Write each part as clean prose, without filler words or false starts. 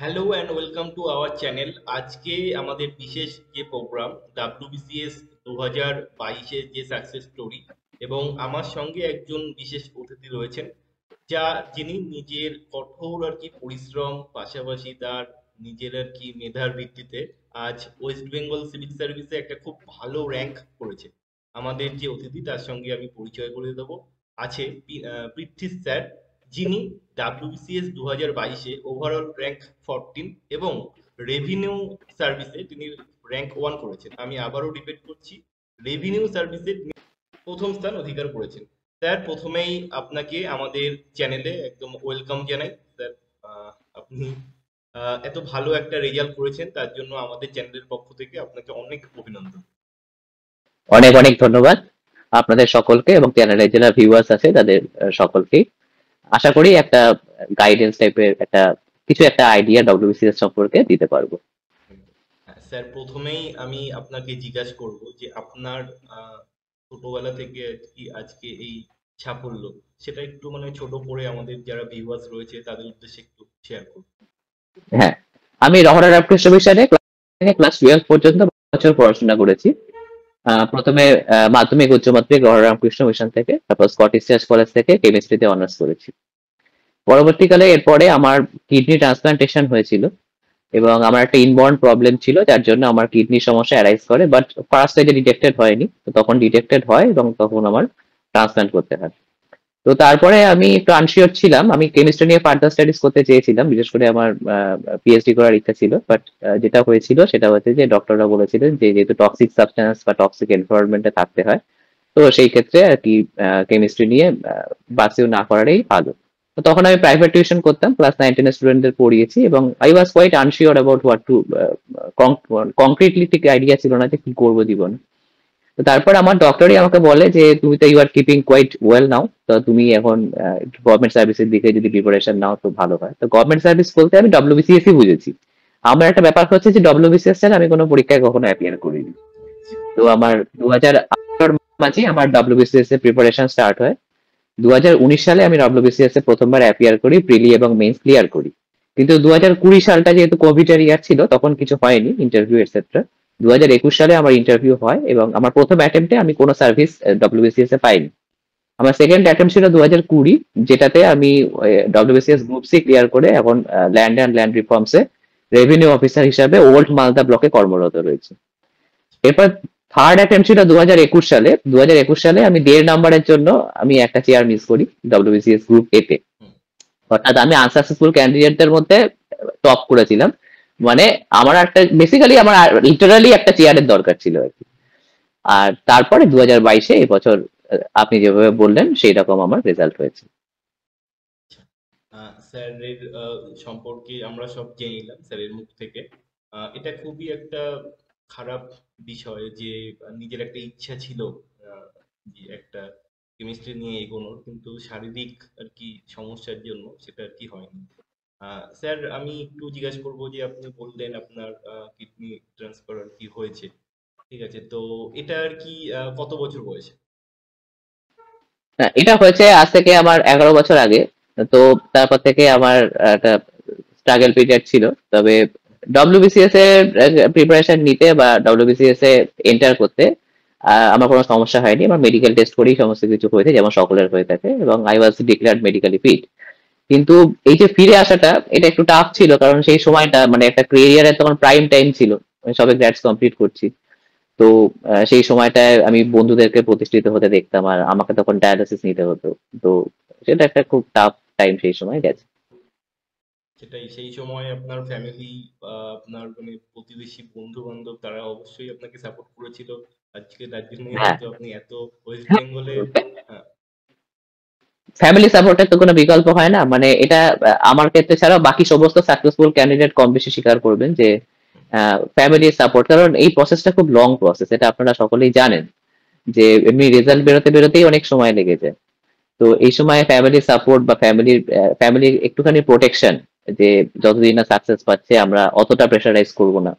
Hello and welcome to our channel. আজকে আমাদের বিশেষ যে প্রোগ্রাম WBCS 2022-এর যে সাকসেস স্টোরি, এবং আমার সঙ্গে একজন বিশেষ অতিথি রয়েছেন যিনি নিজের কঠোর পরিশ্রম, পাশাপাশি তার নিজের মেধার ভিত্তিতে আজ ওয়েস্ট বেঙ্গল সিভিল সার্ভিসে একটা খুব ভালো র্যাঙ্ক করেছে। আমাদের যে অতিথি তার সঙ্গে আমি পরিচয় করে দেবো। আছে পৃথ্বী স্যার, যিনি WBCS 2022-এ ওভারঅল র্যাঙ্ক 14 এবং রেভিনিউ সার্ভিসে তিনি র্যাঙ্ক 1 করেছেন। আমি আবারও রিপিট করছি, রেভিনিউ সার্ভিসে প্রথম স্থান অধিকার করেছেন। স্যার, প্রথমেই আপনাকে আমাদের চ্যানেলে একদম ওয়েলকাম জানাই। স্যার, আপনি এত ভালো একটা রেজাল্ট করেছেন, তার জন্য আমাদের চ্যানেলের পক্ষ থেকে আপনাকে অনেক অভিনন্দন। অনেক অনেক ধন্যবাদ আপনাদের সকলকে এবং চ্যানেলের যারা ভিউয়ার্স আছে তাদের সকলকে। আশা করি একটা গাইডেন্স টাইপের একটা আইডিয়া ডব্লিউবিসিএস সম্পর্কে দিতে পারবো। হ্যাঁ স্যার, প্রথমেই আমি আপনাকে জিজ্ঞাসা করব যে আপনার ছোটবেলা থেকে আজকে এই সাফল্য, সেটা একটু ছোট করে আমাদের যারা ভিউয়ার্স রয়েছে তাদের উদ্দেশ্যে একটু শেয়ার করুন। হ্যাঁ, আমি রহরা রামকৃষ্ণ মিশনে ক্লাস 12 পর্যন্ত বছর পড়াশোনা করেছি। প্রথমে মাধ্যমিক উচ্চ মাধ্যমিক রহরা রামকৃষ্ণ মিশন থেকে, তারপর স্কটিশ চার্চ কলেজ থেকে কেমিস্ট্রিতে অনার্স করেছি। পরবর্তীকালে এরপরে আমার কিডনি ট্রান্সপ্লান্টেশন হয়েছিল এবং আমার একটা ইনবর্ন প্রবলেম ছিল, যার জন্য আমার কিডনির সমস্যা অ্যারাইজ করে, বাট ফার্স্ট স্টেজে ডিটেক্টেড হয়নি। তো তখন ডিটেক্টেড হয় এবং তখন আমার ট্রান্সপ্লান্ট করতে হয়। তো তারপরে আমি একটু আনশিওর ছিলাম, আমি কেমিস্ট্রি নিয়ে ফার্দার স্টাডিজ করতে চেয়েছিলাম, বিশেষ করে আমার পিএইচডি করার ইচ্ছা ছিল। বাট যেটা হয়েছিল সেটা হচ্ছে যে ডক্টররা বলেছিলেন যে যেহেতু টক্সিক সাবস্টেন্স বা টক্সিক এনভায়রনমেন্টে থাকতে হয়, তো সেই ক্ষেত্রে কেমিস্ট্রি নিয়ে পার্সিউ না করাটাই ভালো। তো তখন আমি প্রাইভেট টিউশন করতাম, ক্লাস 9-10 স্টুডেন্টদের পড়িয়েছি এবং I was quite unsure about what to, concretely ঠিক আইডিয়া ছিল না যে কি করবো জীবনে। তো তারপর আমার ডক্টরই আমাকে বলে যে তুমি তো you are keeping quite well now, তো তুমি এখন গভর্নমেন্ট সার্ভিসের দিকে যদি প্রিপারেশন নাও তো ভালো হয়। তো গভর্নমেন্ট সার্ভিস বলতে আমি ডব্লিউবিসিএসই বুঝেছি। আমার একটা ব্যাপার হচ্ছে যে ডব্লিউবিসিএস এর আমি কোনো পরীক্ষায় কখনো অ্যাপিয়ার করিনি। তো আমার 2018 মাঝে আমার ডব্লিউবিসিএস এর প্রিপারেশন স্টার্ট হয়। 2019 সালে আমি ডব্লিউবিসিএস এ প্রথমবার অ্যাপিয়ার করি, প্রিলি এবং মেইনস ক্লিয়ার করি। কিন্তু 2020 সালটা যেহেতু কোভিড এর ইয়ার ছিল, তখন কিছু হয়নি ইন্টারভিউ এটসেট্রা। 2021 সালে আমার ইন্টারভিউ হয় এবং আমার প্রথম অ্যাটেম্পটে আমি কোনো সার্ভিস ডব্লিউবিসিএস এ পাইনি। আমার সেকেন্ড অ্যাটেম্প ছিল 2020, যেটাতে আমি ডব্লিউবিসিএস গ্রুপ সি ক্লিয়ার করে এখন land and land reforms A revenue officer হিসাবে ওল্ড মালদা ব্লকে কর্মরত রয়েছে। এরপর থার্ড অ্যাটেম্প ছিল 2021 সালে। 2021 সালে আমি 1.5 নাম্বারের জন্য আমি একটা চেয়ার মিস করি ডব্লিউবিসিএস গ্রুপ এ তে। হুম। অর্থাৎ আমি আনসাকসেসফুল ক্যান্ডিডেটদের মধ্যে টপ করেছিলাম। মানে আমার একটা বেসিক্যালি আমার লিটারালি একটা চেয়ারের দরকার ছিল আর কি। আর তারপরে 2022-এ এবছর আপনি যেভাবে বললেন সেই রকম আমার রেজাল্ট হয়েছে। স্যারের সম্পর্কে আমরা সব জেনে নিলাম স্যারের মুখ থেকে। এটা খুবই একটা খারাপ বিষয় যে নিজের একটা ইচ্ছা ছিল আহ, যে একটা কেমিস্ট্রি নিয়ে এগোনোর, কিন্তু শারীরিক সমস্যার জন্য সেটা হয়নি। স্যার, আমি একটু জিজ্ঞাসা করবো যে আপনি বললেন আপনার কিডনি ট্রান্সফার হয়েছে, ঠিক আছে, তো এটা কত বছর বয়সে? না, এটা হয়েছে আজ থেকে আমার 11 বছর আগে। তো তারপর থেকে আমার একটা স্ট্রাগল পিরিয়ড ছিল। তবে ডব্লিউবিসিএস এর প্রিপারেশন নিতে বা ডব্লিউবিসিএস এ এন্টার করতে আমার কোনো সমস্যা হয়নি। আমার মেডিকেল টেস্ট করেই সমস্ত কিছু হয়েছে, যেমন সকলের হয়ে থাকে, এবং I was declared medically fit. কিন্তু এই যে ফিরে আসাটা, এটা একটু টাফ ছিল, কারণ সেই সময়টা মানে একটা ক্যারিয়ারের তখন প্রাইম টাইম ছিল। আমি সবে গ্র্যাডস কমপ্লিট করছি। তো সেই সময়টায় আমি বন্ধুদেরকে প্রতিষ্ঠিত হতে দেখতাম আর আমাকে তখন ডায়ালিসিস নিতে হতো। তো সেটা একটা খুব টাফ টাইম সেই সময় গেছে। সেটাই, সেই সময় আপনার ফ্যামিলি বা আপনার প্রতিবেশী বন্ধু বান্ধব তারা অবশ্যই আপনাকে সাপোর্ট করেছিল। আজকে তার জন্যই হ্যাঁ, হয়তো আপনি এত ওয়েস্ট বেঙ্গলের। হ্যাঁ। ফ্যামিলি সাপোর্টের তো কোনো বিকল্প হয় না। মানে এটা আমার ক্ষেত্রে ছাড়াও বাকি সমস্ত সাকসেসফুল ক্যান্ডিডেট কম বেশি স্বীকার করবেন যে ফ্যামিলি সাপোর্ট, কারণ এই প্রসেসটা খুব লং প্রসেস, এটা আপনারা সকলেই জানেন যে এমনি রেজাল্ট বেরোতে বেরোতেই অনেক সময় লেগে যায়। তো এই সময় ফ্যামিলি সাপোর্ট বা ফ্যামিলির একটুখানি প্রোটেকশন, যে যতদিন না সাকসেস পাচ্ছে আমরা অতটা প্রেশারাইজ করব না।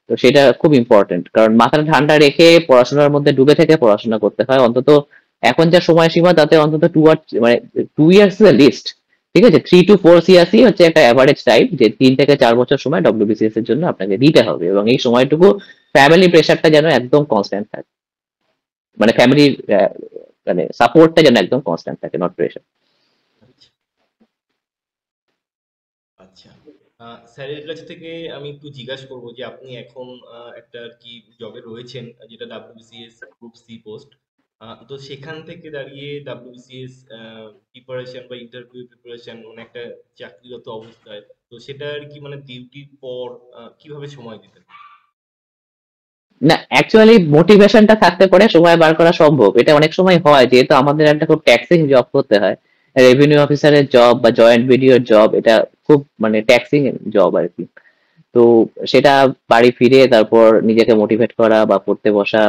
তো সেটা খুব ইম্পর্টেন্ট, কারণ মাথাটা ঠান্ডা রেখে পড়াশোনার মধ্যে ডুবে থেকে পড়াশোনা করতে হয়। অন্তত এখন যা সময়সীমা তাতে অন্তত 2 ইয়ার্স, মানে 2 ইয়ার্স ইজ লিস্ট। ঠিক আছে, 3 to 4 CRC হচ্ছে একটা অ্যাভারেজ টাইম, যে 3 থেকে 4 বছর সময় ডব্লিউবিসিএস এর জন্য আপনাকে দিতে হবে, এবং এই সময়টুকু ফ্যামিলি প্রেশারটা যেন একদম কনস্ট্যান্ট থাকে, মানে ফ্যামিলির মানে সাপোর্টটা যেন একদম কনস্ট্যান্ট থাকে, নট প্রেশার। আচ্ছা আচ্ছা। স্যারের কাছ থেকে আমি একটু জিজ্ঞাসা করবো যে আপনি এখন একটা আর কি জবে রয়েছেন, যেটা ডাব্লিউবিসিএস গ্রুপ সি পোস্ট। তো সেখান থেকে দাঁড়িয়ে ডাব্লিউবিসিএস প্রিপারেশন বা ইন্টারভিউ প্রিপারেশন, মানে একটা চাকরিগত অবস্থায়, তো সেটা আর কি মানে ডিউটির পর কিভাবে সময় দিতেন? না, অ্যাকচুয়ালি মোটিভেশনটা থাকতে পারে, সময় বার করা সম্ভব, এটা অনেক সময় হয়, যেহেতু আমাদের একটা খুব ট্যাক্সিং জব করতে হয়, রেভিনিউ অফিসারের জব বা জয়েন্ট বিডিওর জব, এটা খুব মানে ট্যাক্সিং জব আর কি। তো সেটা বাড়ি ফিরে তারপর নিজেকে মোটিভেট করা বা পড়তে বসা,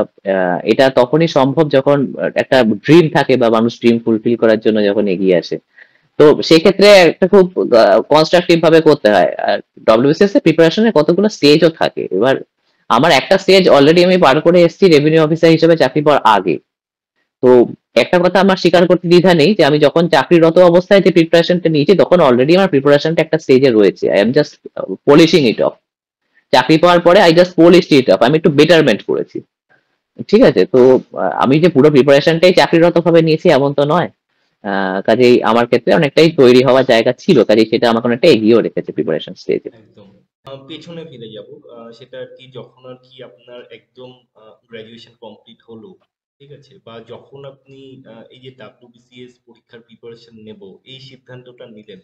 এটা তখনই সম্ভব যখন একটা ড্রিম থাকে, বা মানুষ ড্রিম ফুলফিল করার জন্য যখন এগিয়ে আসে। তো সেই ক্ষেত্রে একটা খুব কনস্ট্রাকটিভ ভাবে করতে হয়। আর ডব্লিউবিসিএস এর প্রিপারেশনের কতগুলো স্টেজও থাকে। এবার আমার একটা স্টেজ অলরেডি আমি পার করে এসেছি রেভিনিউ অফিসার হিসেবে চাকরি পাওয়ার আগে। তো একটা কথা আমার স্বীকার করতে দ্বিধা নেই, যে আমি যখন চাকরিরত অবস্থায় যে প্রিপারেশনটা নিয়েছি, তখন অলরেডি আমার প্রিপারেশনটা একটা স্টেজে রয়েছে, I am just polishing it off. চাকরি পাওয়ার পরে I just polished it off, আমি একটু বেটারমেন্ট করেছি। ঠিক আছে, তো আমি যে পুরো প্রিপারেশনটাই চাকরিরত ভাবে নিয়েছি এমন তো নয়। কাজেই আমার ক্ষেত্রে অনেকটাই তৈরি হওয়ার জায়গা ছিল, কাজেই সেটা আমাকে অনেকটা এগিয়েও রেখেছে প্রিপারেশন স্টেজে। একদম। পেছনে ফিরে যাব। সেটা আর কি যখন আর কি আপনার একদম গ্র্যাজুয়েশন কমপ্লিট হলো, ঠিক আছে? বা যখন আপনি এই যে ডাব্লিউবিসিএস পরীক্ষার প্রিপারেশন নেব, এই সিদ্ধান্তটা নিলেন,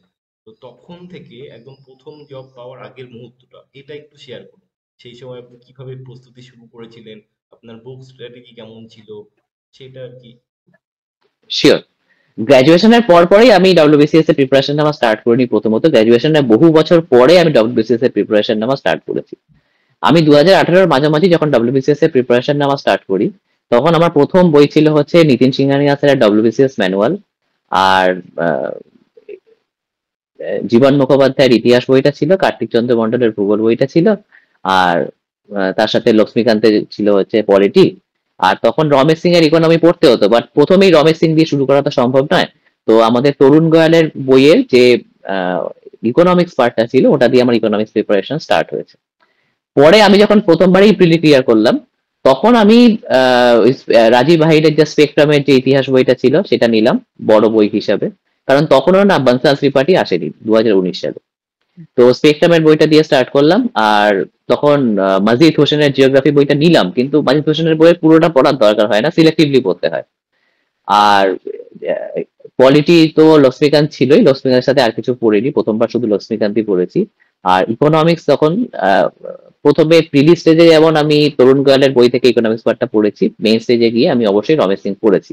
তো তখন থেকে একদম ১ম জব পাওয়ার আগের মুহূর্তটা, এটা একটু শেয়ার করুন। সেই সময় আপনি কিভাবে প্রস্তুতি শুরু করেছিলেন? আপনার বুক স্ট্র্যাটেজি কেমন ছিল? সেটা আর কি। শিওর। গ্র্যাজুয়েশনের পর পরেই আমি ডব্লিউবিসিএস এর প্রিপারেশন নেওয়া স্টার্ট করিনি। প্রথমত গ্র্যাজুয়েশনের বহু বছর পরে আমি ডব্লিউবিসিএস এর প্রিপারেশন নেওয়া স্টার্ট করেছি। আমি 2018-র মাঝামাঝি যখন ডব্লিউবিসিএস এর প্রিপারেশন নেওয়া স্টার্ট করি, তখন আমার প্রথম বই ছিল হচ্ছে নিতিন সিংহানিয়া স্যারের ডব্লিউবিসিএস ম্যানুয়াল। আর আহ, জীবন মুখোপাধ্যায়ের ইতিহাস বইটা ছিল, কার্তিক চন্দ্র মন্ডলের ভূগোল বইটা ছিল, আর তার সাথে লক্ষ্মীকান্তের ছিল হচ্ছে পলিটি। আর তখন রমেশ সিং এর ইকোনমি পড়তে হতো, বাট প্রথমেই রমেশ সিং দিয়ে শুরু করা তো সম্ভব নয়। তো আমাদের তরুণ গোয়ালের বইয়ের যে ইকোনমিক্স পার্টটা ছিল, ওটা দিয়ে আমার ইকোনমিক্স প্রিপারেশন স্টার্ট হয়েছে। পরে আমি যখন প্রথমবারই প্রিলি ক্লিয়ার করলাম, তখন আমি রাজীব হাইডের যে স্পেকট্রামের যে ইতিহাস বইটা ছিল সেটা নিলাম বড় বই হিসাবে। কারণ তখনও না বানসাল ত্রিপাঠী আসেনি 2019 সালে। তো স্পেকট্রামের বইটা দিয়ে স্টার্ট করলাম। আর তখন মাজিদ হোসেনের জিওগ্রাফি বইটা নিলাম, কিন্তু মাজিদ হোসেনের বইয়ের পুরোটা পড়ার দরকার হয় না, সিলেক্টিভলি পড়তে হয়। আর পলিটি তো লক্ষ্মীকান্ত ছিলই, লক্ষ্মীকান্তের সাথে আর কিছু পড়িনি, প্রথমবার শুধু লক্ষ্মীকান্তই পড়েছি। আর ইকোনমিক্স তখন আহ, প্রথমে প্রিলি স্টেজে যেমন আমি তরুণ গোয়ালের বই থেকে ইকোনমিক্স পার্টটা পড়েছি, মেইন স্টেজে গিয়ে আমি অবশ্যই রমেশ সিং পড়েছি।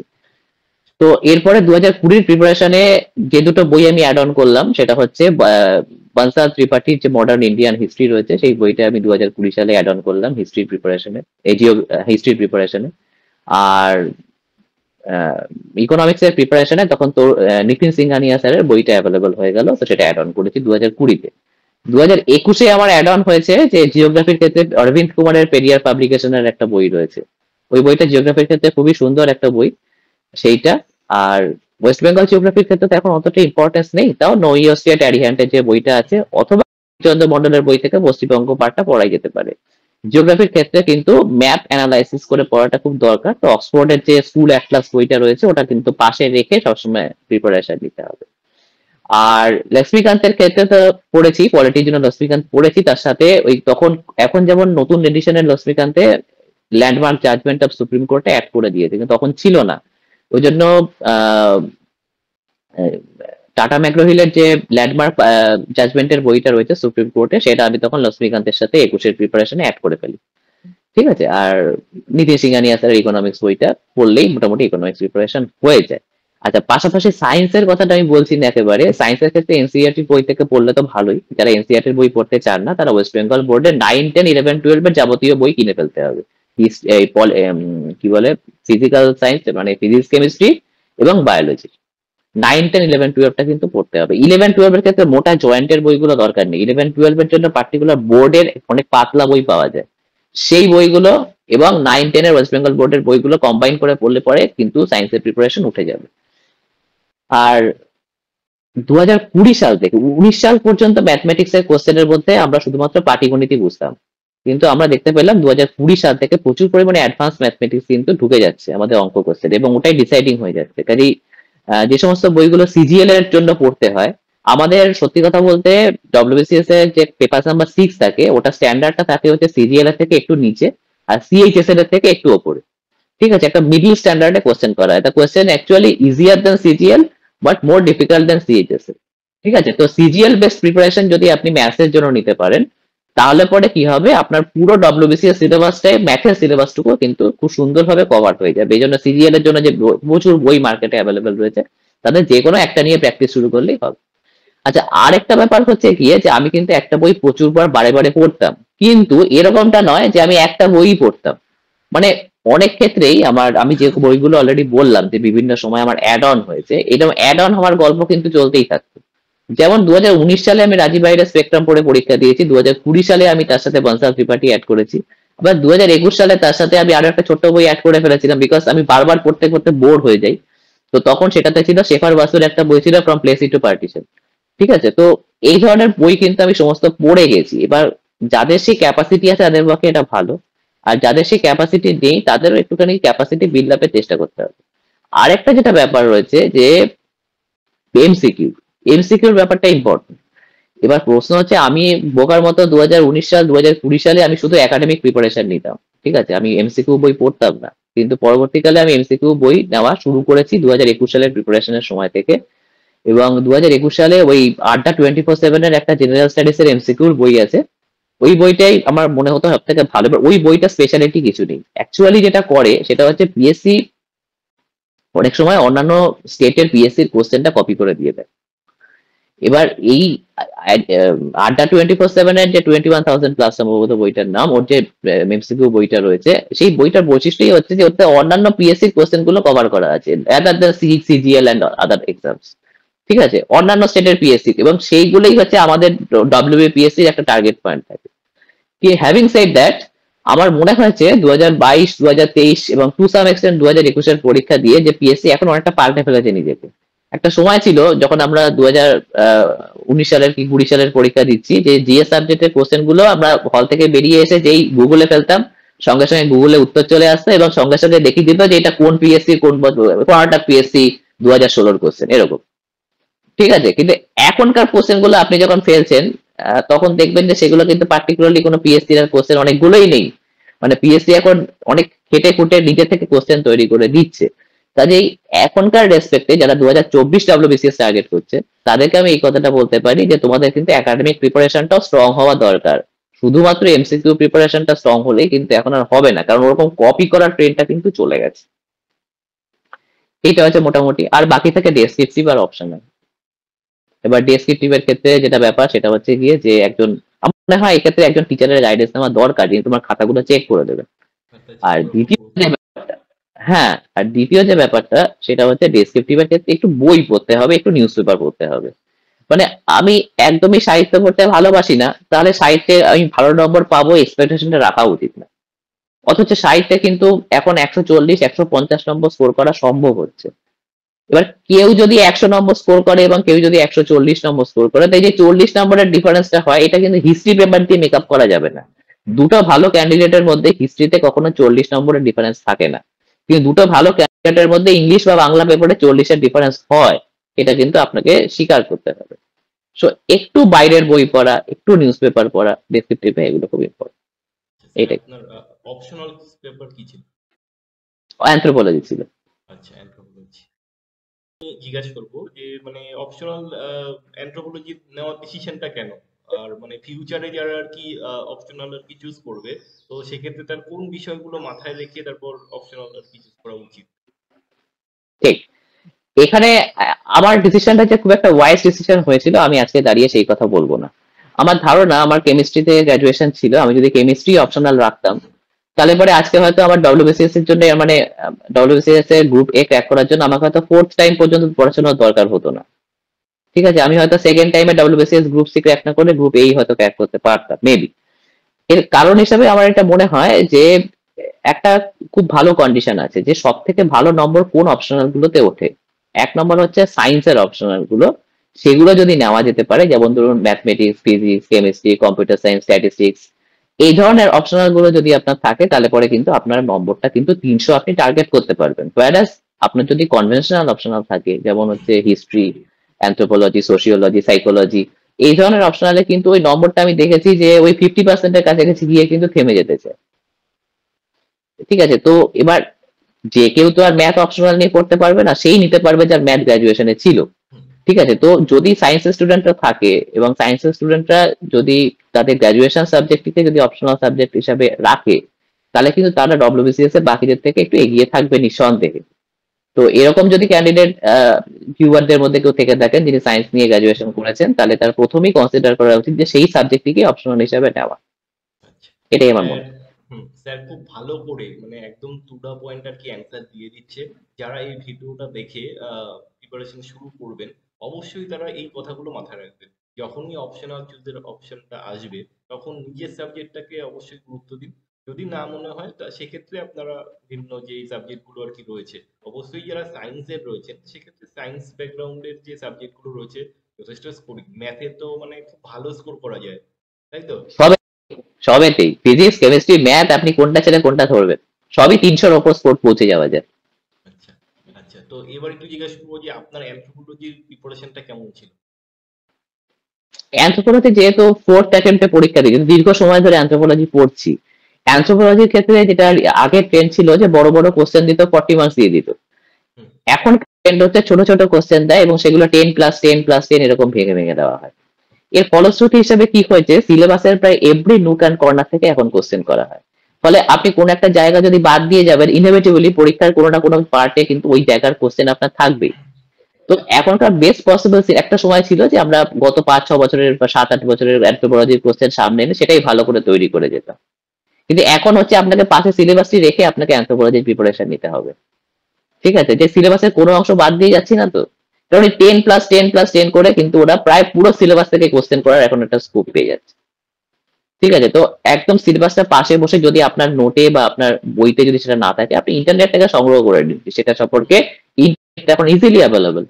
তো এরপরে 2020-র প্রিপারেশনে যে দুটো বই আমি অ্যাড অন করলাম, সেটা হচ্ছে বানসাল ত্রিপাঠীর যে মডার্ন ইন্ডিয়ান হিস্ট্রি রয়েছে, সেই বইটা আমি 2020 সালে অ্যাড অন করলাম হিস্ট্রি প্রিপারেশনে, এই জিও হিস্ট্রি প্রিপারেশনে। আর ইকোনমিক্স এর প্রিপারেশনে তখন তো নিতিন সিংহানিয়া স্যারের বইটা অ্যাভেলেবল হয়ে গেল, তো সেটা অ্যাড অন করেছি 2020-তে। 2021-এ আমার অ্যাড অন হয়েছে যে জিওগ্রাফির ক্ষেত্রে অরবিন্দ কুমারের পেরিয়ার পাবলিকেশনের একটা বই রয়েছে। ওই বইটা জিওগ্রাফির ক্ষেত্রে খুবই সুন্দর একটা বই, সেইটা। আর ওয়েস্ট বেঙ্গল জিওগ্রাফির ক্ষেত্রে তো এখন অতটা ইম্পর্টেন্স নেই, তাও নইওসিয়া ট্যারিহ্যান্টের যে বইটা আছে, অথবা চন্দ্র মন্ডলের বই থেকে পশ্চিমবঙ্গ পাঠটা পড়াই যেতে পারে। জিওগ্রাফির ক্ষেত্রে কিন্তু ম্যাপ অ্যানালাইসিস করে পড়াটা খুব দরকার, তো অক্সফোর্ডের যে ফুল অ্যাটলাস বইটা রয়েছে ওটা কিন্তু পাশে রেখে সবসময় প্রিপারেশন নিতে হবে। আর লক্ষ্মীকান্তের ক্ষেত্রে তো পড়েছি, পলিটির জন্য লক্ষ্মীকান্ত পড়েছি, তার সাথে ওই তখন এখন যেমন নতুন এডিশনের লক্ষ্মীকান্তে ল্যান্ডমার্ক জাজমেন্ট অফ সুপ্রিম কোর্টে অ্যাড করে দিয়েছে, কিন্তু তখন ছিল না। ওই জন্য আহ, টাটা ম্যাকগ্রো হিলের যে ল্যান্ডমার্ক জাজমেন্টের বইটা রয়েছে সুপ্রিম কোর্টে, সেটা আমি তখন লক্ষ্মীকান্তের সাথে 21-এর প্রিপারেশনে অ্যাড করে ফেলি। ঠিক আছে, আর নীতিন সিংহানিয়া স্যারের ইকোনমিক্স বইটা পড়লেই মোটামুটি ইকোনমিক্স প্রিপারেশন হয়ে যায়। আচ্ছা, পাশাপাশি সায়েন্সের কথাটা আমি বলছি না, একেবারে সায়েন্সের ক্ষেত্রে এনসিইআরটি বই থেকে পড়লে তো ভালোই। যারা এনসিইআরটির বই পড়তে চান না, তারা ওয়েস্ট বেঙ্গল বোর্ডের 9, 10, 11, 12-এর যাবতীয় বই কিনে ফেলতে হবে। কি বলে, ফিজিক্যাল সায়েন্স মানে ফিজিক্স, কেমিস্ট্রি এবং বায়োলজি, 9, 10, 11, 12টা কিন্তু পড়তে হবে। 11, 12-এর ক্ষেত্রে মোটা জয়েন্টের বইগুলো দরকার নেই, 11, 12-এর জন্য পার্টিকুলার বোর্ডের অনেক পাতলা বই পাওয়া যায়, সেই বইগুলো এবং 9, 10-এর ওয়েস্ট বেঙ্গল বোর্ডের বইগুলো কম্বাইন করে পড়লে পরে কিন্তু সায়েন্সের প্রিপারেশন উঠে যাবে। আর 2020 সাল থেকে 19 সাল পর্যন্ত ম্যাথমেটিক্স এর কোশ্চেনের মধ্যে আমরা শুধুমাত্র পাটিগণিতই বুঝতাম, কিন্তু আমরা দেখতে পেলাম 2020 সাল থেকে প্রচুর পরিমাণে অ্যাডভান্স ম্যাথমেটিক্স কিন্তু ঢুকে যাচ্ছে আমাদের অঙ্ক কোশ্চেন, এবং ওটাই ডিসাইডিং হয়ে যাচ্ছে। কাজেই যে সমস্ত বইগুলো সিজিএল এর জন্য পড়তে হয়, আমাদের সত্যি কথা বলতে ডব্লিউবিসিএস এর যে পেপার নাম্বার 6 থাকে ওটা স্ট্যান্ডার্ডটা থাকে হচ্ছে সিজিএল এর থেকে একটু নিচে, আর সিএইচএস এর থেকে একটু ওপরে। ঠিক আছে, একটা মিডল স্ট্যান্ডার্ডে কোশ্চেন করা হয়। The question actually easier than CGL but more difficult than CHS. ঠিক আছে, তো সিজিএল বেসড প্রিপারেশন যদি আপনি ম্যাথসের জন্য নিতে পারেন, তাহলে পরে কি হবে, আপনার পুরো ডব্লিউবিসিএস সিলেবাসটাই ম্যাথের সিলেবাসটুকু কিন্তু খুব সুন্দরভাবে কভার হয়ে যাবে। এই জন্য সিজিএল এর জন্য যে প্রচুর বই মার্কেটে অ্যাভেলেবেল রয়েছে, তাদের যে কোনো একটা নিয়ে প্র্যাকটিস শুরু করলেই হবে। আচ্ছা, আরেকটা ব্যাপার হচ্ছে গিয়ে যে আমি কিন্তু একটা বই প্রচুরবার বারে বারে পড়তাম, কিন্তু এরকমটা নয় যে আমি একটা বই পড়তাম। মানে অনেক ক্ষেত্রেই আমি যে বইগুলো অলরেডি বললাম যে বিভিন্ন সময় আমার অ্যাড অন হয়েছে, এরকম অ্যাড অন হওয়ার গল্প কিন্তু চলতেই থাকতো। যেমন 2019 সালে আমি রাজীব ভাইয়ের স্পেকট্রাম পড়ে পরীক্ষা দিয়েছি, 2020 সালে আমি তার সাথে বনসাল ত্রিপাঠী অ্যাড করেছি, আবার 2021 সালে তার সাথে আমি আরো একটা ছোট্ট বই অ্যাড করে ফেলেছিলাম, বিকজ আমি বারবার পড়তে পড়তে বোর হয়ে যাই। তো তখন সেটাতে ছিল শেখর বাসুর একটা বই ছিল ফ্রম প্লেসি টু পার্টিশন। ঠিক আছে, তো এই ধরনের বই কিন্তু আমি সমস্ত পড়ে গেছি। এবার যাদের সেই ক্যাপাসিটি আছে তাদের পক্ষে এটা ভালো, আর যাদের সেই ক্যাপাসিটি নেই তাদেরও একটুখানি ক্যাপাসিটি বিল্ড আপের চেষ্টা করতে হবে। আরেকটা যেটা ব্যাপার রয়েছে যে এমসিকিউ, এমসিকিউর ব্যাপারটা ইম্পর্টেন্ট। এবার প্রশ্ন হচ্ছে, আমি বোকার মতো 2019 সাল 2020 সালে আমি শুধু একাডেমিক প্রিপারেশন নিতাম। ঠিক আছে, আমি এমসিকিউ বই পড়তাম না, কিন্তু পরবর্তীকালে আমি এমসিকিউ বই নেওয়া শুরু করেছি 2021 সালের প্রিপারেশনের সময় থেকে। এবং 2021 সালে ওই আড্ডা 24/7 এর একটা জেনারেল স্টাডিজ এর এমসিকিউর বই আছে, ওই বইটাই আমার মনে হতো সব থেকে ভালো। এবার ওই বইটা স্পেশালিটি কিছু নেই, অ্যাকচুয়ালি যেটা করে সেটা হচ্ছে পিএসসি অনেক সময় অন্যান্য স্টেটের পিএসসির কোশ্চেনটা কপি করে দিয়ে দেয়। এবার এই আড্ডা 24/7 এর যে 21,000+ সম্ভবত বইটার নাম, ওর যে এমসিকিউ বইটা রয়েছে, সেই বইটার বৈশিষ্ট্যই হচ্ছে যে ওতে অন্যান্য পিএসসি কোশ্চেন গুলো কভার করা আছে, other than CGL and other exams. ঠিক আছে, অন্যান্য স্টেটের পিএসসি, এবং সেইগুলোই হচ্ছে আমাদের ডব্লিউবিপিএসসির একটা টার্গেট পয়েন্ট থাকে। কি হ্যাভিং সেড দ্যাট, আমার মনে হয়েছে 2022, 2023 এবং টু সাম এক্সটেন্ট 2021-এর পরীক্ষা দিয়ে যে পিএসসি এখন অনেকটা পাল্টে ফেলেছে নিজেকে। একটা সময় ছিল যখন আমরা 2019 সালের কি 20 সালের পরীক্ষা দিচ্ছি, যে জিএস সাবজেক্টের কোশ্চেন গুলো আমরা হল থেকে বেরিয়ে এসে যেই গুগলে ফেলতাম, সঙ্গে সঙ্গে গুগলে উত্তর চলে আসতো এবং সঙ্গে সঙ্গে দেখিয়ে দিত যে এটা কোন পিএসসি, কোন কর্ণাটক পিএসসি 2016-র কোশ্চেন, এরকম। ঠিক আছে, কিন্তু এখনকার কোশ্চেন গুলো আপনি যখন ফেলছেন, তখন দেখবেন যে সেগুলো কিন্তু পার্টিকুলারলি কোনো পিএসসি এর কোশ্চেন অনেকগুলোই নেই। মানে পিএসসি এখন অনেক খেটে খুঁটে নিজে থেকে কোশ্চেন তৈরি করে দিচ্ছে। কাজেই এখনকার রেসপেক্টে যারা 2024 ডব্লিউবিসিএস টার্গেট করছে, তাদেরকে আমি এই কথাটা বলতে পারি যে তোমাদের কিন্তু একাডেমিক প্রিপারেশনটাও স্ট্রং হওয়া দরকার। শুধুমাত্র এমসিকিউ প্রিপারেশনটা স্ট্রং হলেই কিন্তু এখন আর হবে না, কারণ ওরকম কপি করার ট্রেন্ডটা কিন্তু চলে গেছে। এইটা হচ্ছে মোটামুটি, আর বাকি থাকে ডেসক্রিপটিভ আর অপশনাল। এবার ডেসক্রিপটিভ এর ক্ষেত্রে যেটা ব্যাপার সেটা হচ্ছে গিয়ে যে একজন, আমার মনে হয় এক্ষেত্রে একজন টিচারের গাইডেন্স নেওয়া দরকার, যিনি তোমার খাতাগুলো চেক করে দেবেন। খাতা চেক আর করা দ্বিতীয় খুব যে ব্যাপারটা, হ্যাঁ, আর দ্বিতীয় যে ব্যাপারটা সেটা হচ্ছে ডেসক্রিপটিভ এর ক্ষেত্রে একটু বই পড়তে হবে, একটু নিউজ পেপার পড়তে হবে। মানে আমি একদমই সাহিত্য পড়তে ভালোবাসি না, তাহলে সাহিত্যে আমি ভালো নম্বর পাবো এক্সপেকটেশনটা রাখা উচিত না। অথচ সাহিত্যে কিন্তু এখন 140, 150 নম্বর স্কোর করা সম্ভব হচ্ছে। এবার কেউ যদি 100 নম্বর স্কোর করে এবং কেউ যদি 140 নম্বর স্কোর করে, তাই যে 40 নম্বরের ডিফারেন্সটা হয়, এটা কিন্তু হিস্ট্রি পেপার দিয়ে মেক আপ করা যাবে না। দুটো ভালো ক্যান্ডিডেটের মধ্যে হিস্ট্রিতে কখনো 40 নম্বরের ডিফারেন্স থাকে না, কিন্তু দুটো ভালো ক্যান্ডিডেটের মধ্যে ইংলিশ বা বাংলা পেপারে 40-এর ডিফারেন্স হয়। এটা কিন্তু আপনাকে স্বীকার করতে হবে। সো একটু বাইরের বই পড়া, একটু নিউজ পেপার পড়া ডেসক্রিপটিভে, এগুলো খুব ইম্পর্টেন্ট। স্যার, এইটাই। আপনার অপশনাল পেপার কি ছিল? অ্যান্থ্রোপোলজি ছিল। আচ্ছা, অ্যানথ্রোপোলজি। আমি জিজ্ঞাসা করবো যে মানে অপশনাল অ্যানথ্রোপোলজি নেওয়ার ডিসিশনটা কেন? আর মানে ফিউচারে যারা আর কি অপশনাল আর কি চুজ করবে, তো সেক্ষেত্রে তার কোন বিষয়গুলো মাথায় রেখে তারপর অপশনাল আর কি চুজ করা উচিত? ঠিক, এখানে আমার ডিসিশনটা যে খুব একটা ওয়াইজ ডিসিশন হয়েছিল আমি আজকে দাঁড়িয়ে সেই কথা বলবো না। আমার ধারণা, আমার কেমিস্ট্রিতে গ্রাজুয়েশন ছিল, আমি যদি কেমিস্ট্রি অপশনাল রাখতাম, তাহলে পরে আজকে হয়তো আমার ডব্লিউবিসিএস এর জন্য, মানে ডব্লিউবিসিএস এর গ্রুপ এ ক্র্যাক করার জন্য আমাকে হয়তো ফোর্থ টাইম পর্যন্ত পড়াশোনার দরকার হতো না। ঠিক আছে, আমি হয়তো সেকেন্ড টাইমে ডব্লিউবিসিএস গ্রুপ সি ক্র্যাক না করে গ্রুপ এই হয়তো ক্র্যাক করতে পারতাম মেবি। এর কারণ হিসেবে আমার এটা মনে হয় যে একটা খুব ভালো কন্ডিশন আছে যে সব থেকে ভালো নম্বর কোন অপশনাল গুলোতে ওঠে। এক নম্বর হচ্ছে সায়েন্সের অপশনাল গুলো, সেগুলো যদি নেওয়া যেতে পারে, যেমন ধরুন mathematics, physics, chemistry, computer science, statistics, এই ধরনের অপশনাল গুলো যদি আপনার থাকে, তাহলে পরে কিন্তু আপনার নম্বরটা কিন্তু 300 আপনি টার্গেট করতে পারবেন। Whereas আপনার যদি কনভেনশনাল অপশনাল থাকে, যেমন হচ্ছে হিস্ট্রি, অ্যানথ্রোপোলজি, সোশিওলজি, সাইকোলজি, এই ধরনের অপশনালে কিন্তু ওই নম্বরটা আমি দেখেছি যে ওই 50% কাছাকাছি গিয়ে কিন্তু থেমে যেতে চায়। ঠিক আছে, তো এবার যে কেউ তো আর ম্যাথ অপশনাল নিয়ে পড়তে পারবে না, সেই নিতে পারবে যার ম্যাথ গ্রাজুয়েশনে ছিল। হুম, ঠিক আছে, তো যদি সায়েন্সের স্টুডেন্টরা থাকে এবং সায়েন্সের স্টুডেন্টরা যদি তাদের গ্রাজুয়েশন সাবজেক্টটিকে যদি অপশনাল সাবজেক্ট হিসাবে রাখে, তাহলে কিন্তু তারা ডব্লিউবিসিএস এর বাকিদের থেকে একটু এগিয়ে থাকবে নিঃসন্দেহে। তো এরকম যদি ক্যান্ডিডেট ভিউয়ারদের মধ্যে কেউ থেকে থাকেন যিনি সায়েন্স নিয়ে গ্রাজুয়েশন করেছেন, তাহলে তার প্রথমেই কনসিডার করা উচিত যে সেই সাবজেক্টটিকে অপশনাল হিসাবে নেওয়া। আচ্ছা এটাই আমার স্যার। মনে হয়। স্যার খুব ভালো করে মানে একদম টু দা পয়েন্ট আর কি অ্যান্সার দিয়ে দিচ্ছে। যারা এই ভিডিওটা দেখে প্রিপারেশন শুরু করবেন, অবশ্যই তারা এই কথাগুলো মাথায় রাখবেন। যখনই অপশনাল চুজের অপশনটা আসবে, তখন নিজের সাবজেক্টটাকে অবশ্যই গুরুত্ব দিন। যদি না মনে হয় তা সেক্ষেত্রে আপনারা ভিন্ন যে সাবজেক্টগুলো আর কি রয়েছে, অবশ্যই যারা সায়েন্সের রয়েছেন সেক্ষেত্রে সায়েন্স ব্যাকগ্রাউন্ডের যে সাবজেক্টগুলো রয়েছে যথেষ্ট স্কোরিং, ম্যাথে তো মানে খুব ভালো স্কোর করা যায়, তাই তো? সবে সবেতেই ফিজিক্স, কেমিস্ট্রি, ম্যাথ, আপনি কোনটা ছেড়ে কোনটা ধরবেন, সবই 300-র ওপর স্কোর পৌঁছে যাওয়া যায়। আচ্ছা, আচ্ছা। তো এবার একটু জিজ্ঞাসা করবো যে আপনার অ্যানথ্রোপোলজির প্রিপারেশনটা কেমন ছিল? অ্যানথ্রোপোলজি যেহেতু ফোর্থ অ্যাটেম্পটে পরীক্ষা দিয়েছি, দীর্ঘ সময় ধরে অ্যানথ্রোপোলজি পড়ছি। অ্যানথ্রোপোলজির ক্ষেত্রে যেটা আগে ট্রেন্ড ছিল যে বড় বড় কোশ্চেন দিত, 40 মার্কস দিয়ে দিত। হুম, এখন ট্রেন্ড হচ্ছে ছোট ছোট কোশ্চেন দেয় এবং সেগুলো 10+10+10 এরকম ভেঙে ভেঙে দেওয়া হয়। এর ফলশ্রুতি হিসেবে কি হয়েছে, সিলেবাসের প্রায় এভরি নুক অ্যান্ড কর্নার থেকে এখন কোশ্চেন করা হয়। ফলে আপনি কোন একটা জায়গা যদি বাদ দিয়ে যাবেন, ইনএভিটেবলি পরীক্ষার কোনো না কোনো পার্টে কিন্তু ওই জায়গার কোশ্চেন আপনার থাকবেই। তো এখনকার বেস্ট পসিবল একটা সময় ছিল যে আমরা গত 5-6 বছরের বা 7-8 বছরের অ্যানথ্রোপোলজির কোশ্চেন সামনে এনে সেটাই ভালো করে তৈরি করে যেতাম। কিন্তু এখন হচ্ছে আপনাকে পাশে সিলেবাসটি রেখে আপনাকে অ্যানথ্রোপোলজির প্রিপারেশন নিতে হবে। ঠিক আছে, যে সিলেবাসের কোনো অংশ বাদ দিয়ে যাচ্ছি না তো। কারণ 10+10+10 করে কিন্তু ওরা প্রায় পুরো সিলেবাস থেকে কোশ্চেন করার এখন একটা স্কোপ পেয়ে যাচ্ছে। ঠিক আছে, তো একদম সিলেবাসটা পাশে বসে যদি আপনার নোটে বা আপনার বইতে যদি সেটা না থাকে, আপনি ইন্টারনেট থেকে সংগ্রহ করে নিন সেটা সম্পর্কে। ইন্টারনেট এখন ইজিলি অ্যাভেলেবল।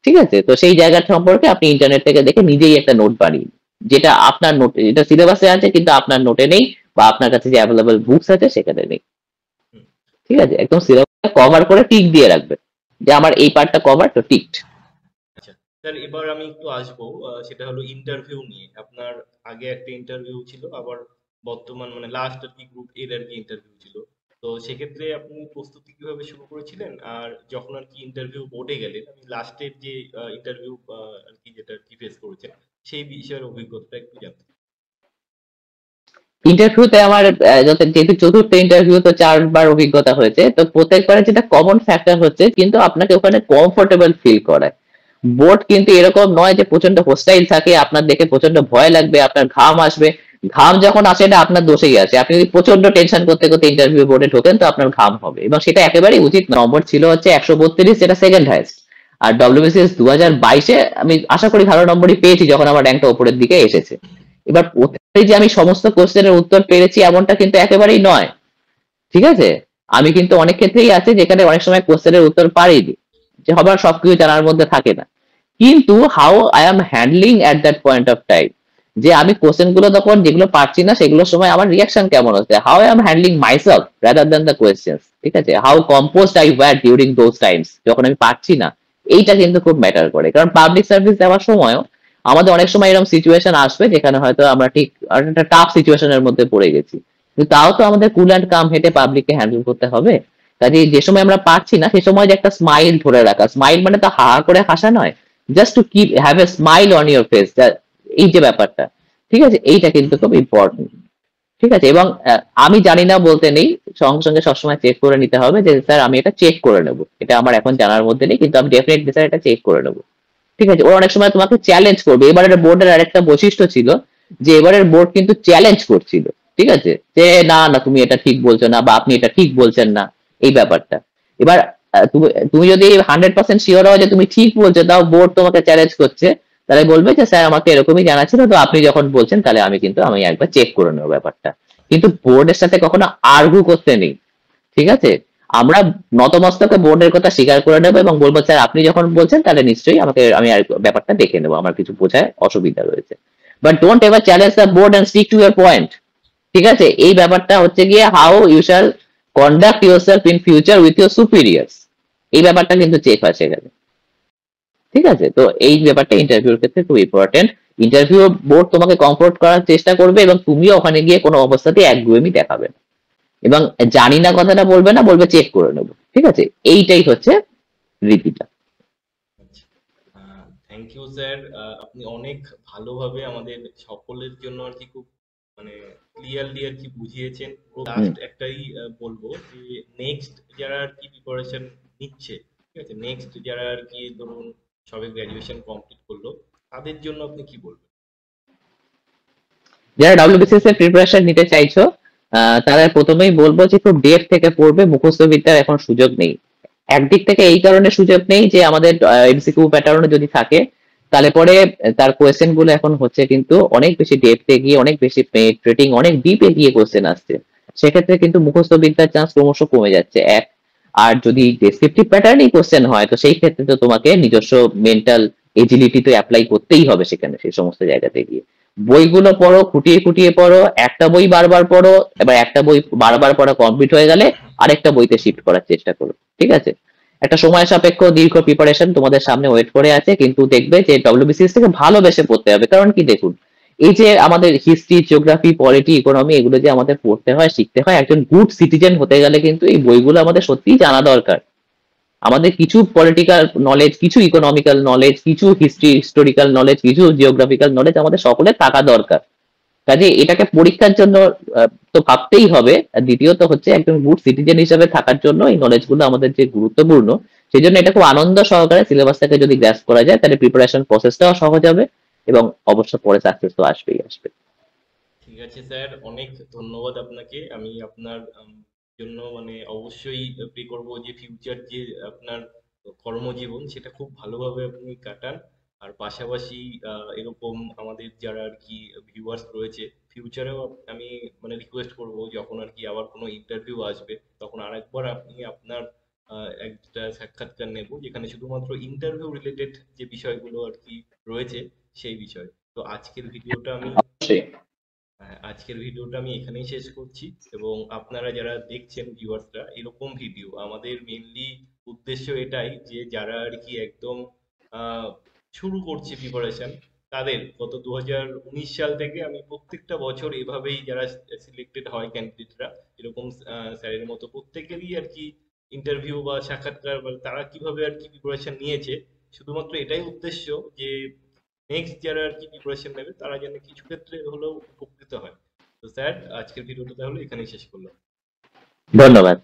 ঠিক আছে, তো সেই জায়গা সম্পর্কে আপনি ইন্টারনেট থেকে দেখে নিজেই একটা নোট বানিয়ে, যেটা আপনার নোটে, যেটা সিলেবাসে আছে কিন্তু আপনার নোটে নেই, বা আপনার কাছে যে অ্যাভেলেবল বুকস আছে সেখানে নেই। হুম। ঠিক আছে, একদম সিলেবাসটা কভার করে টিক দিয়ে রাখবেন যে আমার এই পার্টটা কভার, তো টিকড। আচ্ছা স্যার, এবার আমি একটু আসবো সেটা হলো ইন্টারভিউ নিয়ে। আপনার আগে একটা ইন্টারভিউ ছিল, আবার বর্তমান মানে লাস্ট আর কি গ্রুপ এর আর কি ইন্টারভিউ ছিল। তো সেক্ষেত্রে আপনি প্রস্তুতি কিভাবে শুরু করেছিলেন, আর যখন আর কি ইন্টারভিউ বোর্ডে গেলেন, আমি লাস্টের যে ইন্টারভিউ আর কি যেটা আর কি ফেস করেছেন, সেই বিষয়ের অভিজ্ঞতাটা একটু জানতে চাই। ইন্টারভিউতে আমার যেহেতু চতুর্থ ইন্টারভিউ, তো 4বার অভিজ্ঞতা হয়েছে, তো প্রত্যেকবারে যেটা কমন ফ্যাক্টর হচ্ছে কিন্তু আপনাকে ওখানে কমফোর্টেবল ফিল করায়। বোর্ড কিন্তু এরকম নয় যে প্রচন্ড হোস্টাইল থাকে, আপনার দেখে প্রচন্ড ভয় লাগবে, আপনার ঘাম আসবে। ঘাম যখন আসে এটা আপনার দোষেই আছে, আপনি যদি প্রচন্ড টেনশন করতে করতে ইন্টারভিউ বোর্ডে ঢোকেন তো আপনার ঘাম হবে, এবং সেটা একেবারেই উচিত না। নম্বর ছিল হচ্ছে 132, যেটা সেকেন্ড হাইস্ট। আর ডব্লিউবিসিএস 2022-এ আমি আশা করি ভালো নম্বরই পেয়েছি যখন আমার র্যাঙ্কটা উপরের দিকে এসেছে। এবার প্রত্যেকটাই যে আমি সমস্ত কোশ্চেনের উত্তর পেরেছি এমনটা কিন্তু একেবারেই নয়। ঠিক আছে, আমি কিন্তু অনেক ক্ষেত্রেই আছে যেখানে অনেক সময় কোশ্চেনের উত্তর পারিনি, যে হবার সবকিছু জানার মধ্যে থাকে না। কিন্তু how I am handling at that point of time, যে আমি কোশ্চেন গুলো তখন যেগুলো পারছি না সেগুলোর সময় আমার রিয়াকশন কেমন হচ্ছে, how I am handling myself rather than the questions. ঠিক আছে, how composed I were during those times যখন আমি পারছি না। এইটা কিন্তু খুব ম্যাটার করে, কারণ পাবলিক সার্ভিস দেওয়ার সময়ও আমাদের অনেক সময় এরকম সিচুয়েশন আসবে যেখানে হয়তো আমরা ঠিক একটা টাফ সিচুয়েশনের মধ্যে পড়ে গেছি, কিন্তু তাও তো আমাদের কুল অ্যান্ড কাম হেঁটে পাবলিককে হ্যান্ডেল করতে হবে। কাজে যে সময় আমরা পারছি না সে সময় যে একটা স্মাইল ধরে রাখা, স্মাইল মানে তো হা হা করে হাসা নয়, just to keep have a smile on your face, এই যে ব্যাপারটা, ঠিক আছে, এইটা কিন্তু খুব ইম্পর্টেন্ট। ঠিক আছে, এবং আমি জানি না বলতে নেই, সঙ্গে সঙ্গে সবসময় চেক করে নিতে হবে যে স্যার আমি এটা চেক করে নেবো, এটা আমার এখন জানার মধ্যে নেই কিন্তু আমি ডেফিনেটলি স্যার এটা চেক করে নেবো। ঠিক আছে, ওরা অনেক সময় তোমাকে চ্যালেঞ্জ করবে। এবারের বোর্ডের আরেকটা বৈশিষ্ট্য ছিল যে এবারের বোর্ড কিন্তু চ্যালেঞ্জ করছিল। ঠিক আছে, যে না না তুমি এটা ঠিক বলছো না, বা আপনি এটা ঠিক বলছেন না, এই ব্যাপারটা। এবার তুমি তুমি যদি 100% শিওর হও যে তুমি ঠিক বলছো, তাও বোর্ড তোমাকে চ্যালেঞ্জ করছে, তাহলে বলবে যে স্যার আমাকে এরকমই জানা ছিল, তো আপনি যখন বলছেন তাহলে আমি একবার চেক করে নেবো ব্যাপারটা। কিন্তু বোর্ডের সাথে কখনো আর্গু করতে নেই। ঠিক আছে, আমরা নতমস্তকে বোর্ডের কথা স্বীকার করে নেবো এবং বলবো স্যার আপনি যখন বলছেন তাহলে নিশ্চয়ই আমাকে আমি আর ব্যাপারটা দেখে নেবো, আমার কিছু বোঝায় অসুবিধা রয়েছে। But don't ever challenge the board and stick to your point. ঠিক আছে, এই ব্যাপারটা হচ্ছে গিয়ে how you shall conduct yourself in future with your superiors, এই ব্যাপারটা কিন্তু চেক হয় সেখানে। ঠিক আছে, তো এই ব্যাপারটা ইন্টারভিউর ক্ষেত্রে খুব ইম্পর্টেন্ট। ইন্টারভিউ বোর্ড তোমাকে কমফোর্ট করার চেষ্টা করবে এবং তুমিও ওখানে গিয়ে কোনো অবস্থাতে একগুয়েমি দেখাবে না এবং জানি না কথাটা বলবে না, বলবে চেক করে নেবো। ঠিক আছে, এইটাই হচ্ছে রীতিটা। আচ্ছা, থ্যাংক ইউ স্যার। আপনি অনেক ভালোভাবে আমাদের সকলের জন্য আর কি খুব মানে ক্লিয়ারলি আর কি বুঝিয়েছেন। হুম। লাস্ট একটাই বলবো যে নেক্সট যারা আর কি প্রিপারেশন নিচ্ছে, ঠিক আছে, নেক্সট যারা আর কি ধরুন সবে গ্র্যাজুয়েশন কমপ্লিট করলো, তাদের জন্য আপনি কি বলবেন? যারা ডাব্লিউবিসিএস এর প্রিপারেশন নিতে চাইছো, তারা প্রথমেই বলবো যে খুব ডেপ থেকে পড়বে, মুখস্থ বিদ্যার এখন সুযোগ নেই। একদিক থেকে এই কারণে সুযোগ নেই যে আমাদের এমসিকিউ প্যাটার্ন যদি থাকে তাহলে পরে তার কোয়েশ্চেন গুলো এখন হচ্ছে কিন্তু অনেক বেশি ডেপথে গিয়ে, অনেক বেশি পেনেট্রেটিং, অনেক ডিপে গিয়ে কোয়েশ্চেন আসছে। সেক্ষেত্রে কিন্তু মুখস্থ বিদ্যার চান্স ক্রমশ কমে যাচ্ছে এক। আর যদি ডেসক্রিপটিভ প্যাটার্নই কোয়েশ্চেন হয় তো সেই ক্ষেত্রে তো তোমাকে নিজস্ব মেন্টাল এজিলিটি তো অ্যাপ্লাই করতেই হবে সেখানে, সেই সমস্ত জায়গাতে গিয়ে বইগুলো পড়ো, খুঁটিয়ে খুঁটিয়ে পড়ো, একটা বই বারবার পড়ো, এবার একটা বই বারবার পড়া কমপ্লিট হয়ে গেলে আরেকটা বইতে শিফট করার চেষ্টা করো। ঠিক আছে, একটা সময় সাপেক্ষ দীর্ঘ প্রিপারেশন তোমাদের সামনে ওয়েট করে আছে, কিন্তু দেখবে যে ডব্লিউবিসিএস থেকে ভালোবেসে পড়তে হবে। কারণ কি দেখুন, এই যে আমাদের হিস্ট্রি, জিওগ্রাফি, পলিটি, ইকোনমি, এগুলো যে আমাদের পড়তে হয়, শিখতে হয়, একজন গুড সিটিজেন হতে গেলে কিন্তু এই বইগুলো আমাদের সত্যিই জানা দরকার। আমাদের কিছু পলিটিক্যাল নলেজ, কিছু ইকোনমিক্যাল নলেজ, কিছু হিস্টোরিক্যাল নলেজ, কিছু জিওগ্রাফিক্যাল নলেজ আমাদের সকলের থাকা দরকার। কাজে এটাকে পরীক্ষার জন্য তো ভাবতেই হবে। আর দ্বিতীয়ত হচ্ছে একজন গুড সিটিজেন হিসেবে থাকার জন্য এই নলেজ গুলো আমাদের যে গুরুত্বপূর্ণ, সেই জন্য এটা খুব আনন্দ সহকারে সিলেবাসটাকে যদি গ্রাস করা যায় তাহলে প্রিপারেশন প্রসেসটাও সহজ হবে এবং অবশ্য পরে সাকসেস তো আসবেই আসবে। ঠিক আছে স্যার, অনেক ধন্যবাদ আপনাকে। আমি আপনার জন্য মানে অবশ্যই প্রে করব যে ফিউচার যে আপনার কর্মজীবন সেটা খুব ভালোভাবে আপনি কাটান। আর পাশাপাশি এরকম আমাদের যারা আর কি ভিউয়ার্স রয়েছে, ফিউচারেও আমি মানে রিকোয়েস্ট করব যখন আর কি আবার কোনো ইন্টারভিউ আসবে তখন আরেকবার আপনি আপনার একটা সাক্ষাৎকার নেব যেখানে শুধুমাত্র ইন্টারভিউ রিলেটেড যে বিষয়গুলো আর কি রয়েছে সেই বিষয়। তো অবশ্যই। আজকের ভিডিওটা আমি এখানেই শেষ করছি। এবং আপনারা যারা দেখছেন ভিউয়ার্সরা, এরকম ভিডিও আমাদের মেনলি উদ্দেশ্য এটাই যে যারা আর কি একদম আহ, শুরু করছে প্রিপারেশন, তাদের গত 2019 সাল থেকে আমি প্রত্যেকটা বছর এভাবেই যারা সিলেক্টেড হয় ক্যান্ডিডেটরা, এরকম স্যারের মতো প্রত্যেকেরই আর কি ইন্টারভিউ বা সাক্ষাৎকার বা তারা কিভাবে আর কি প্রিপারেশন নিয়েছে, শুধুমাত্র এটাই উদ্দেশ্য যে নেক্সট যারা আর কি প্রিপারেশন নেবে তারা যেন কিছু ক্ষেত্রে হলেও উপকৃত হয়। তো স্যার, আজকের ভিডিওটা তাহলে এখানেই শেষ করলাম। ধন্যবাদ।